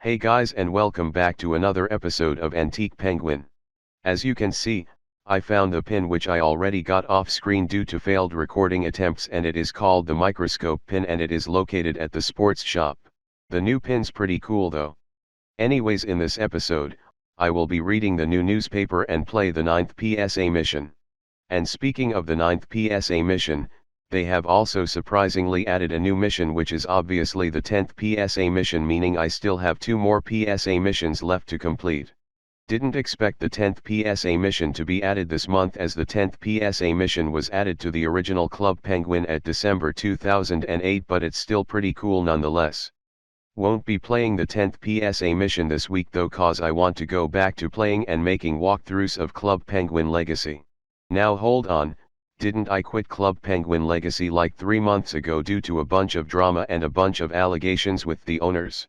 Hey guys, and welcome back to another episode of Antique Penguin. As you can see, I found the pin which I already got off screen due to failed recording attempts, and it is called the Microscope pin and it is located at the sports shop. The new pin's pretty cool though. Anyways, in this episode, I will be reading the new newspaper and play the 9th PSA mission. And speaking of the 9th PSA mission, they have also surprisingly added a new mission, which is obviously the 10th PSA mission, meaning I still have 2 more PSA missions left to complete. Didn't expect the 10th PSA mission to be added this month, as the 10th PSA mission was added to the original Club Penguin at December 2008, but it's still pretty cool nonetheless. Won't be playing the 10th PSA mission this week though, cause I want to go back to playing and making walkthroughs of Club Penguin Legacy. Now hold on. Didn't I quit Club Penguin Legacy like 3 months ago due to a bunch of drama and a bunch of allegations with the owners?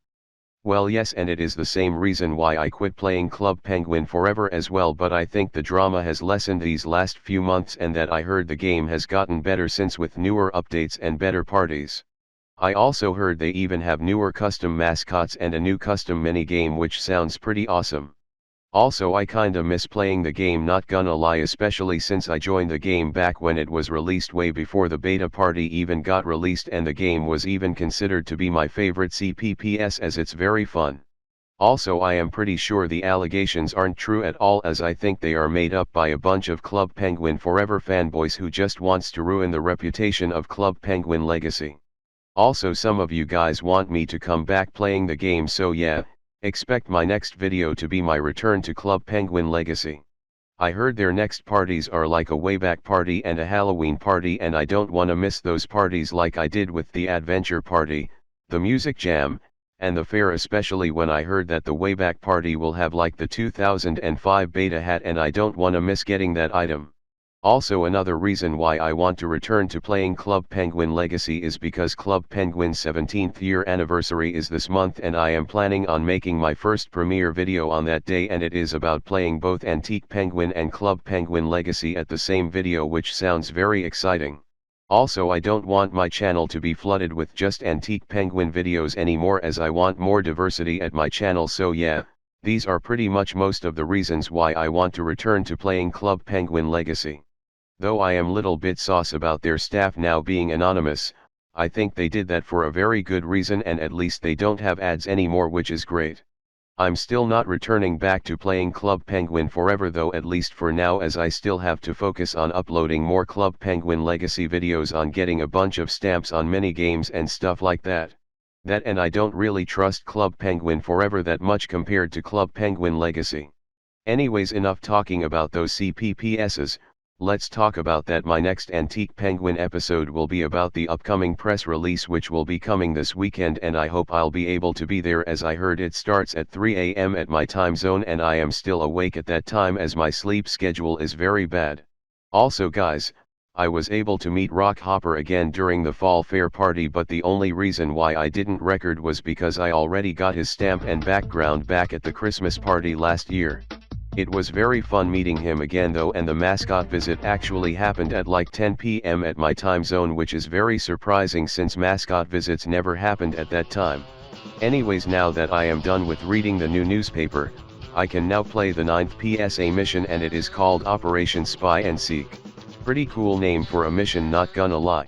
Well yes, and it is the same reason why I quit playing Club Penguin forever as well, but I think the drama has lessened these last few months, and that I heard the game has gotten better since, with newer updates and better parties. I also heard they even have newer custom mascots and a new custom mini-game, which sounds pretty awesome. Also, I kinda miss playing the game, not gonna lie, especially since I joined the game back when it was released way before the beta party even got released, and the game was even considered to be my favorite CPPS as it's very fun. Also, I am pretty sure the allegations aren't true at all, as I think they are made up by a bunch of Club Penguin Forever fanboys who just wants to ruin the reputation of Club Penguin Legacy. Also, some of you guys want me to come back playing the game, so yeah. Expect my next video to be my return to Club Penguin Legacy. I heard their next parties are like a Wayback Party and a Halloween party, and I don't wanna miss those parties like I did with the Adventure Party, the Music Jam, and the fair, especially when I heard that the Wayback Party will have like the 2005 beta hat, and I don't wanna miss getting that item. Also, another reason why I want to return to playing Club Penguin Legacy is because Club Penguin's 17th year anniversary is this month, and I am planning on making my first premiere video on that day, and it is about playing both Antique Penguin and Club Penguin Legacy at the same video, which sounds very exciting. Also, I don't want my channel to be flooded with just Antique Penguin videos anymore, as I want more diversity at my channel, so yeah, these are pretty much most of the reasons why I want to return to playing Club Penguin Legacy. Though I am little bit sauce about their staff now being anonymous, I think they did that for a very good reason, and at least they don't have ads anymore, which is great. I'm still not returning back to playing Club Penguin forever though, at least for now, as I still have to focus on uploading more Club Penguin Legacy videos, on getting a bunch of stamps on mini games and stuff like that. And I don't really trust Club Penguin forever that much compared to Club Penguin Legacy. Anyways, enough talking about those CPPSs. Let's talk about that. My next Antique Penguin episode will be about the upcoming press release, which will be coming this weekend, and I hope I'll be able to be there, as I heard it starts at 3 AM at my time zone, and I am still awake at that time as my sleep schedule is very bad. Also guys, I was able to meet Rock Hopper again during the fall fair party, but the only reason why I didn't record was because I already got his stamp and background back at the Christmas party last year. It was very fun meeting him again though, and the mascot visit actually happened at like 10 PM at my time zone, which is very surprising since mascot visits never happened at that time. Anyways, now that I am done with reading the new newspaper, I can now play the 9th PSA mission, and it is called Operation Spy and Seek. Pretty cool name for a mission, not gonna lie.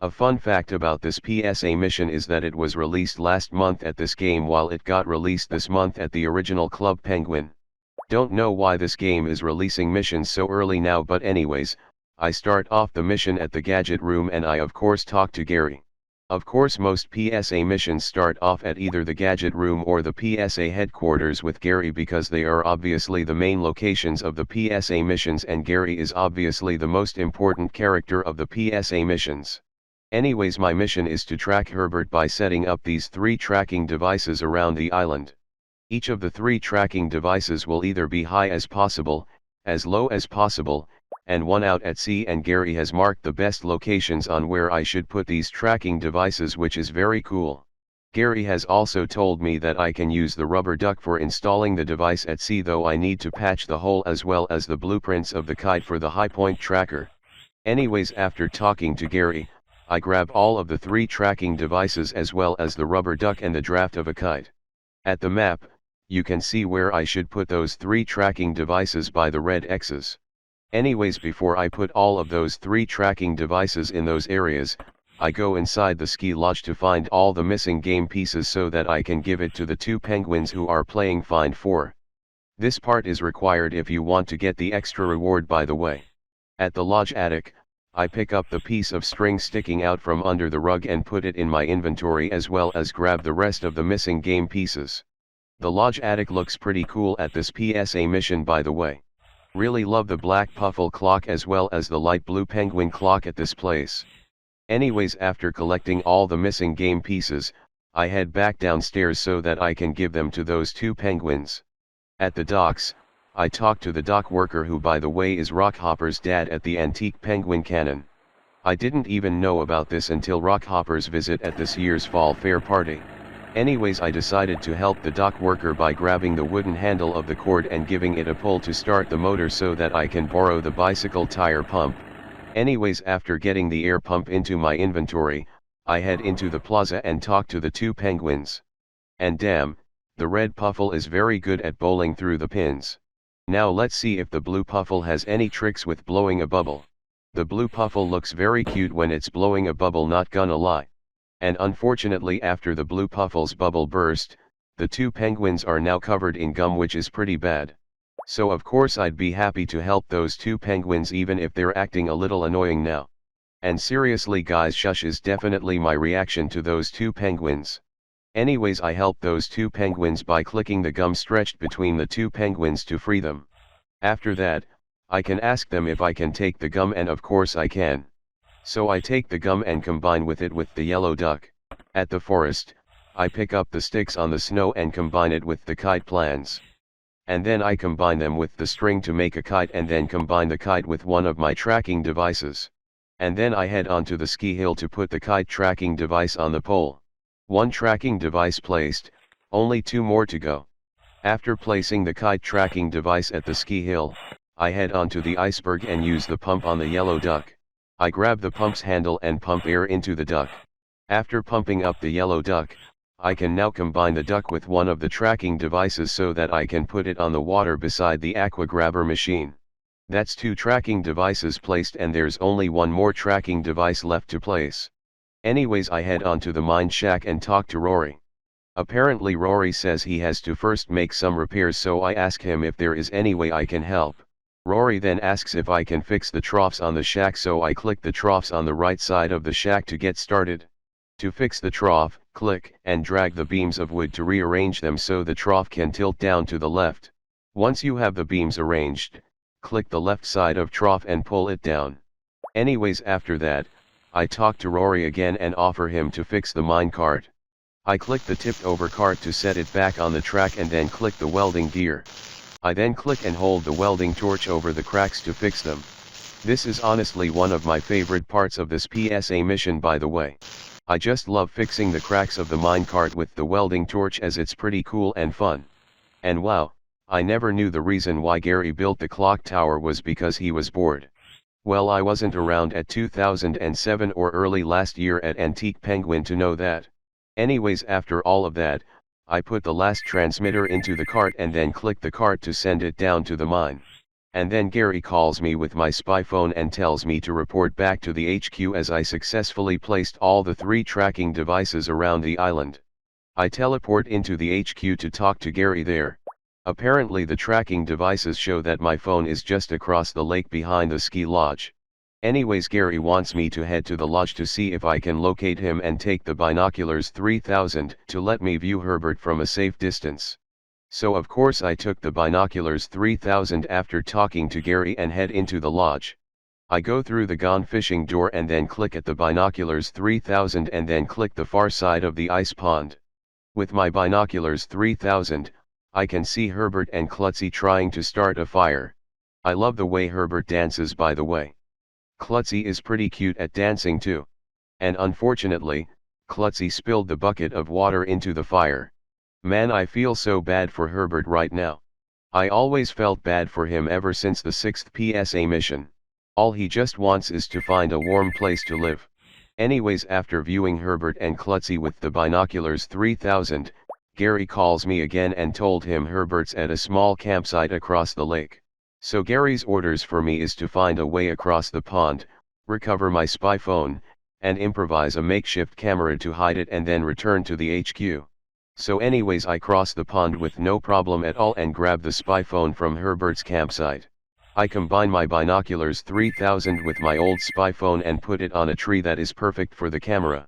A fun fact about this PSA mission is that it was released last month at this game, while it got released this month at the original Club Penguin. Don't know why this game is releasing missions so early now, but anyways, I start off the mission at the Gadget room, and I of course talk to Gary. Of course, most PSA missions start off at either the Gadget room or the PSA headquarters with Gary, because they are obviously the main locations of the PSA missions, and Gary is obviously the most important character of the PSA missions. Anyways, my mission is to track Herbert by setting up these 3 tracking devices around the island. Each of the 3 tracking devices will either be high as possible, as low as possible, and one out at sea, and Gary has marked the best locations on where I should put these tracking devices, which is very cool. Gary has also told me that I can use the rubber duck for installing the device at sea, though I need to patch the hole as well as the blueprints of the kite for the high point tracker. Anyways, after talking to Gary, I grab all of the 3 tracking devices as well as the rubber duck and the draft of a kite. At the map, you can see where I should put those 3 tracking devices by the red X's. Anyways, before I put all of those 3 tracking devices in those areas, I go inside the ski lodge to find all the missing game pieces so that I can give it to the 2 penguins who are playing Find 4. This part is required if you want to get the extra reward, by the way. At the lodge attic, I pick up the piece of string sticking out from under the rug and put it in my inventory, as well as grab the rest of the missing game pieces. The lodge attic looks pretty cool at this PSA mission, by the way. Really love the black Puffle clock as well as the light blue penguin clock at this place. Anyways, after collecting all the missing game pieces, I head back downstairs so that I can give them to those 2 penguins. At the docks, I talk to the dock worker, who by the way is Rockhopper's dad at the Antique Penguin Cannon. I didn't even know about this until Rockhopper's visit at this year's fall fair party. Anyways, I decided to help the dock worker by grabbing the wooden handle of the cord and giving it a pull to start the motor so that I can borrow the bicycle tire pump. Anyways, after getting the air pump into my inventory, I head into the plaza and talk to the 2 penguins. And damn, the red Puffle is very good at bowling through the pins. Now let's see if the blue Puffle has any tricks with blowing a bubble. The blue Puffle looks very cute when it's blowing a bubble, not gonna lie. And unfortunately, after the blue Puffle's bubble burst, the 2 penguins are now covered in gum, which is pretty bad. So of course I'd be happy to help those 2 penguins even if they're acting a little annoying now. And seriously guys, shush is definitely my reaction to those 2 penguins. Anyways, I help those 2 penguins by clicking the gum stretched between the 2 penguins to free them. After that, I can ask them if I can take the gum, and of course I can. So I take the gum and combine with it with the yellow duck. At the forest, I pick up the sticks on the snow and combine it with the kite plans. And then I combine them with the string to make a kite, and then combine the kite with one of my tracking devices. And then I head onto the ski hill to put the kite tracking device on the pole. 1 tracking device placed, only 2 more to go. After placing the kite tracking device at the ski hill, I head onto the iceberg and use the pump on the yellow duck. I grab the pump's handle and pump air into the duck. After pumping up the yellow duck, I can now combine the duck with one of the tracking devices so that I can put it on the water beside the aqua grabber machine. That's 2 tracking devices placed, and there's only 1 more tracking device left to place. Anyways, I head onto the mine shack and talk to Rory. Apparently Rory says he has to first make some repairs, so I ask him if there is any way I can help. Rory then asks if I can fix the troughs on the shack, so I click the troughs on the right side of the shack to get started. To fix the trough, click and drag the beams of wood to rearrange them so the trough can tilt down to the left. Once you have the beams arranged, click the left side of trough and pull it down. Anyways, after that, I talk to Rory again and offer him to fix the mine cart. I click the tipped over cart to set it back on the track and then click the welding gear. I then click and hold the welding torch over the cracks to fix them. This is honestly one of my favorite parts of this PSA mission, by the way. I just love fixing the cracks of the minecart with the welding torch, as it's pretty cool and fun. And wow, I never knew the reason why Gary built the clock tower was because he was bored. Well, I wasn't around at 2007 or early last year at Antique Penguin to know that. Anyways, after all of that, I put the last transmitter into the cart and then click the cart to send it down to the mine. And then Gary calls me with my spy phone and tells me to report back to the HQ as I successfully placed all the 3 tracking devices around the island. I teleport into the HQ to talk to Gary there. Apparently the tracking devices show that my phone is just across the lake behind the ski lodge. Anyways, Gary wants me to head to the lodge to see if I can locate him and take the binoculars 3000 to let me view Herbert from a safe distance. So of course I took the binoculars 3000 after talking to Gary and head into the lodge. I go through the gone fishing door and then click at the binoculars 3000 and then click the far side of the ice pond. With my binoculars 3000, I can see Herbert and Klutzy trying to start a fire. I love the way Herbert dances, by the way. Klutzy is pretty cute at dancing too. And unfortunately, Klutzy spilled the bucket of water into the fire. Man, I feel so bad for Herbert right now. I always felt bad for him ever since the 6th PSA mission. All he just wants is to find a warm place to live. Anyways, after viewing Herbert and Klutzy with the binoculars 3000, Gary calls me again and told him Herbert's at a small campsite across the lake. So Gary's orders for me is to find a way across the pond, recover my spy phone, and improvise a makeshift camera to hide it and then return to the HQ. So anyways, I cross the pond with no problem at all and grab the spy phone from Herbert's campsite. I combine my binoculars 3000 with my old spy phone and put it on a tree that is perfect for the camera.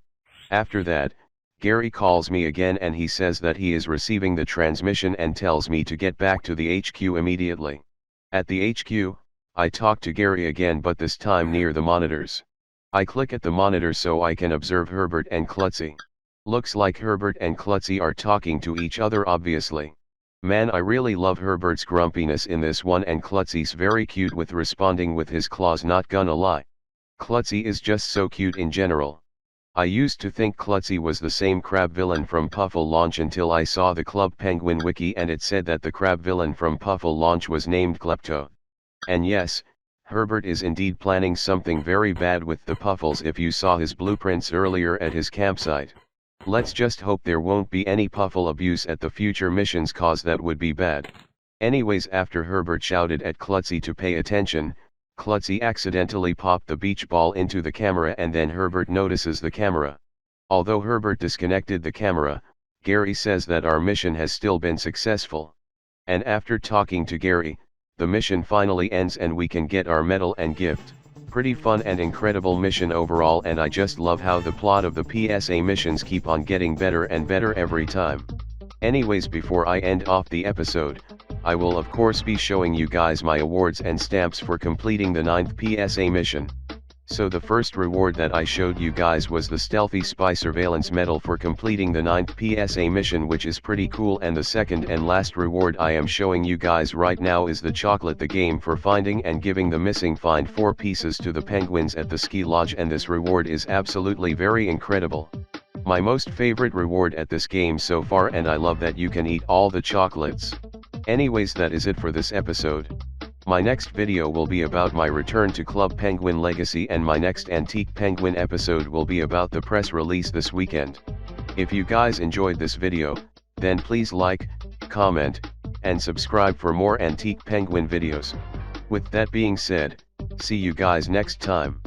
After that, Gary calls me again and he says that he is receiving the transmission and tells me to get back to the HQ immediately. At the HQ, I talk to Gary again, but this time near the monitors. I click at the monitor so I can observe Herbert and Klutzy. Looks like Herbert and Klutzy are talking to each other obviously. Man, I really love Herbert's grumpiness in this one, and Klutzy's very cute with responding with his claws, not gonna lie. Klutzy is just so cute in general. I used to think Klutzy was the same crab villain from Puffle launch until I saw the Club Penguin wiki and it said that the crab villain from Puffle launch was named Klepto. And yes, Herbert is indeed planning something very bad with the Puffles if you saw his blueprints earlier at his campsite. Let's just hope there won't be any Puffle abuse at the future missions, cause that would be bad. Anyways, after Herbert shouted at Klutzy to pay attention, Klutzy accidentally popped the beach ball into the camera and then Herbert notices the camera. Although Herbert disconnected the camera, Gary says that our mission has still been successful. And after talking to Gary, the mission finally ends and we can get our medal and gift. Pretty fun and incredible mission overall, and I just love how the plot of the PSA missions keep on getting better and better every time. Anyways, before I end off the episode, I will of course be showing you guys my awards and stamps for completing the 9th PSA mission. So the first reward that I showed you guys was the Stealthy Spy Surveillance Medal for completing the 9th PSA mission, which is pretty cool, and the second and last reward I am showing you guys right now is the Chocolate the Game for finding and giving the missing Find 4 pieces to the penguins at the ski lodge, and this reward is absolutely very incredible. My most favorite reward at this game so far, and I love that you can eat all the chocolates. Anyways, that is it for this episode. My next video will be about my return to Club Penguin Legacy, and my next Antique Penguin episode will be about the press release this weekend. If you guys enjoyed this video, then please like, comment, and subscribe for more Antique Penguin videos. With that being said, see you guys next time.